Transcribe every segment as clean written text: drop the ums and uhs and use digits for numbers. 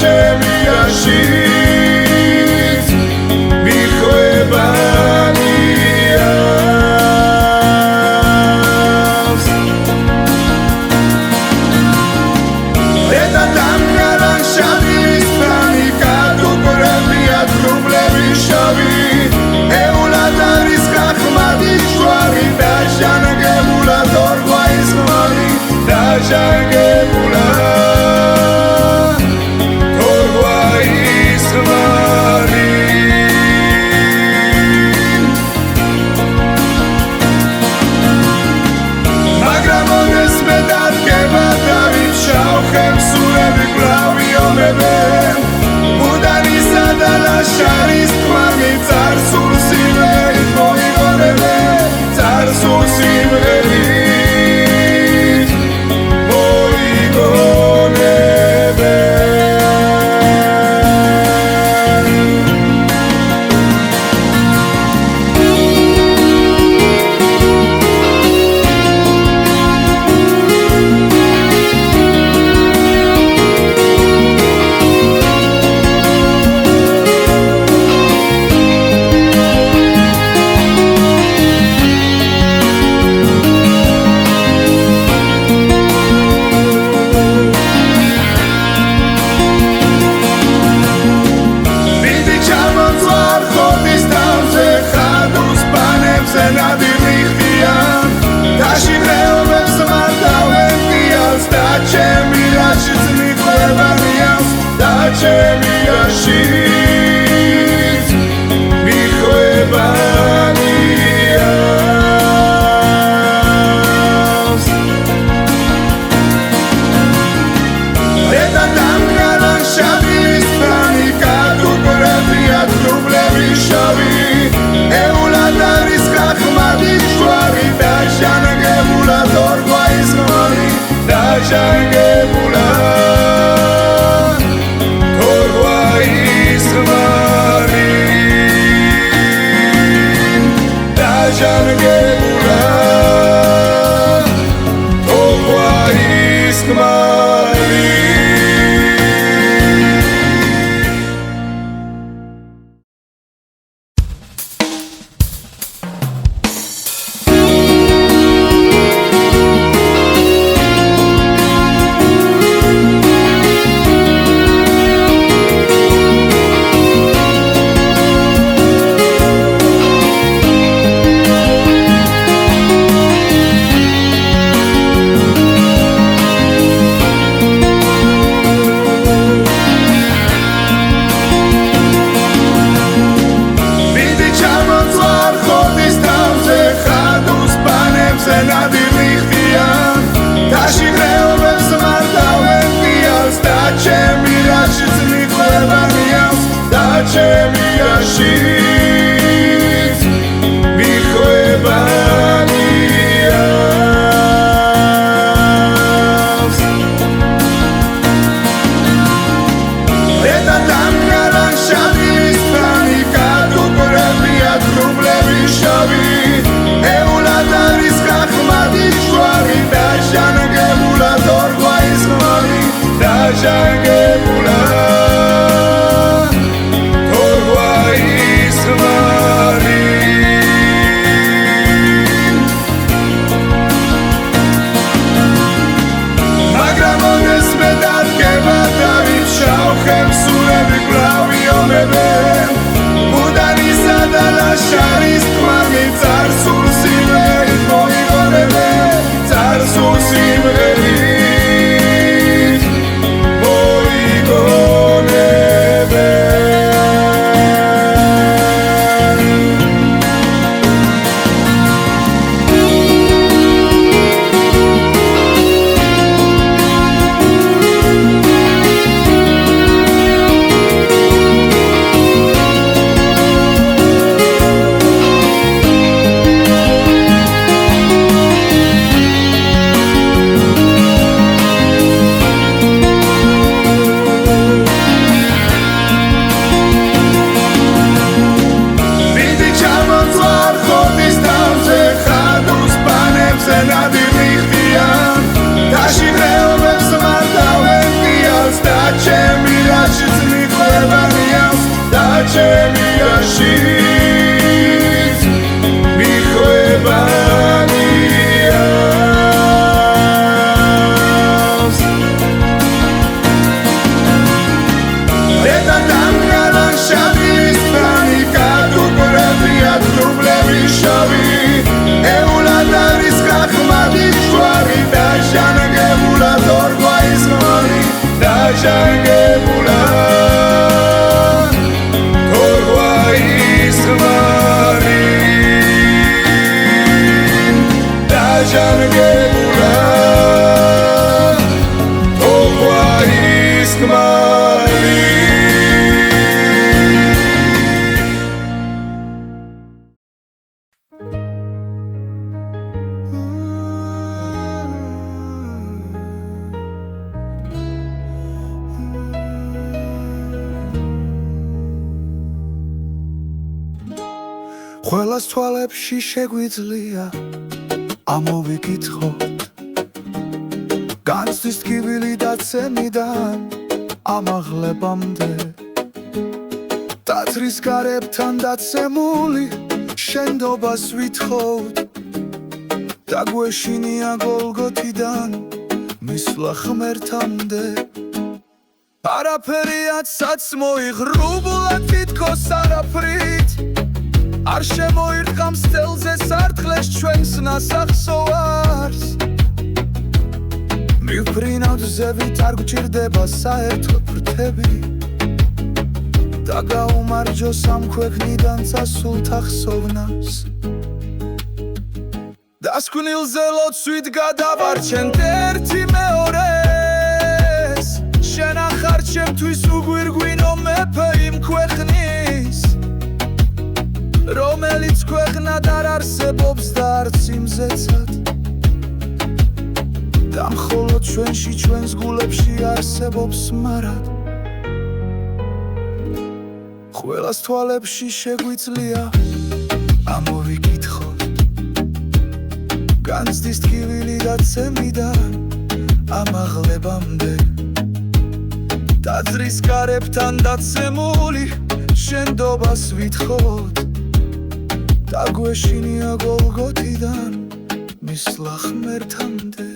ჩემიაშიც მიხვებანიას დედადამგარან შავის ფანი კადუბრებია თრუბლები შავი ეულად არის ხახმადი ჯვარი დაჟანგებულა თორღვა ის ხმარი დაჟანგებულა თორღვა ის ხმარი მაგრამ ონეს მე დადგება დავით შავხებს სულები კლავი ომებენ მუდარისა და ლაშარის თმამი წარსულ სიმღერით მოიგონებენ წარსულ სიმღერით ჩემიაშიც მიხვებანიას დედადამგარან შავის ფანი კადუბრებია თრუბლები შავი ეულად არის ხახმადი ჯვარი დაჟანგებულა თორღვა ის ხმარი დაჟანგებულა დაჟანგებულა თორღვა ის ხმარი ჩემიაშიც მიხვებანიას დედადამგარან შავის ფანი კადუბრებია თრუბლები შავი ეულად არის ხახმადი ჯვარი დაჟანგებულა თორღვა ის ხმარი დაჟანგებულა თორღვა ის დაჟანგებულა თორვა ის ხმარი დაჟანგებულა თორვა ის ხმარი ყველას თვალებში შეგვიძლია ამოვიკითხოთ განცდის ტკივილი დაცემიდან ამაღლებამდე ტაძრის გარებთან დაცემული შენდობას ვითხოვთ და გვეშინია გოლგოთიდან მისვლა ღმერთამდე არაფერიად საცმოიღრუბულად თითქოს არაფრით არ შემოირტყა მстელზე სარტყლეს ჩვენს ნასახსოვარს მივფრინავთ ზევით არ გვჭირდება საერთო ფრთები და გაუმარჯოს ამ ქვეყნიდან წასულ თახსოვნას დასკვნილზე ლოცვით გადავარჩენთ ერთი მეორეს შენ ახარ ჩემთვის უგვირგვინო მეფე იმ ქვეყნის რომელიც ქვეყნად არ არსებობს და არც იმზეცად და მხოლოდ ჩვენში ჩვენს გულებში არსებობს მარად ყველას თვალებში შეგვიძლია ამოვიკითხოთ განცდის ტკივილი დაცემიდან ამაღლებამდე ტაძრის გარებთან დაცემული შენდობას ვითხოვთ და გვეშინია გოლგოთიდან მისვლა ღმერთამდე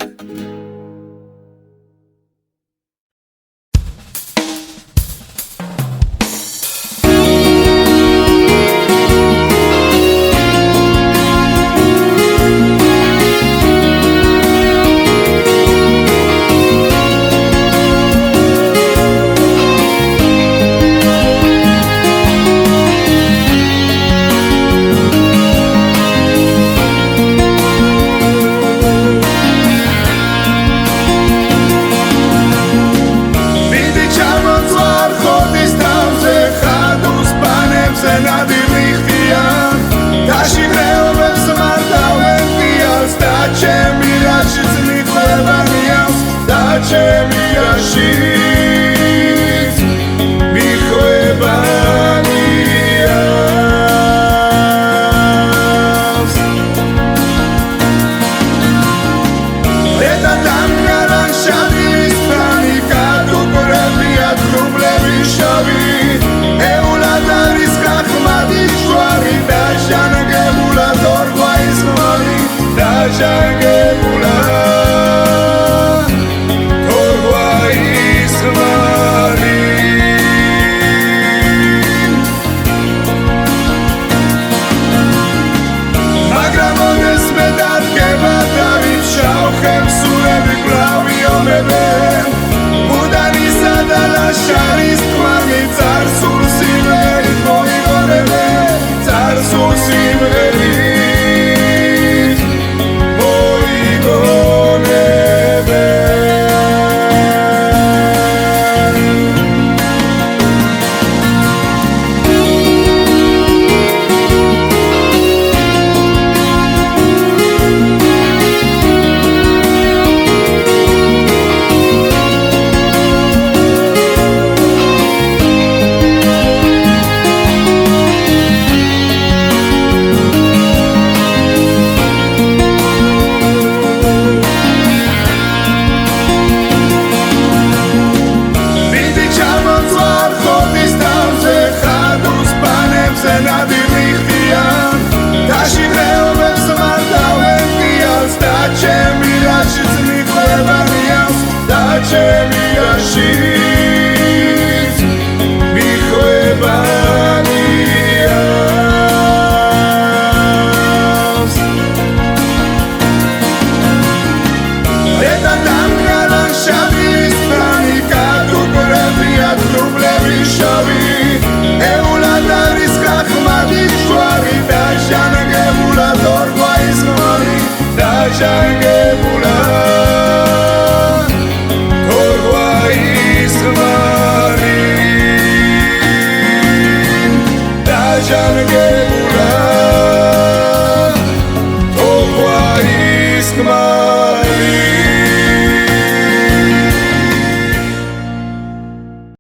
ჯანგე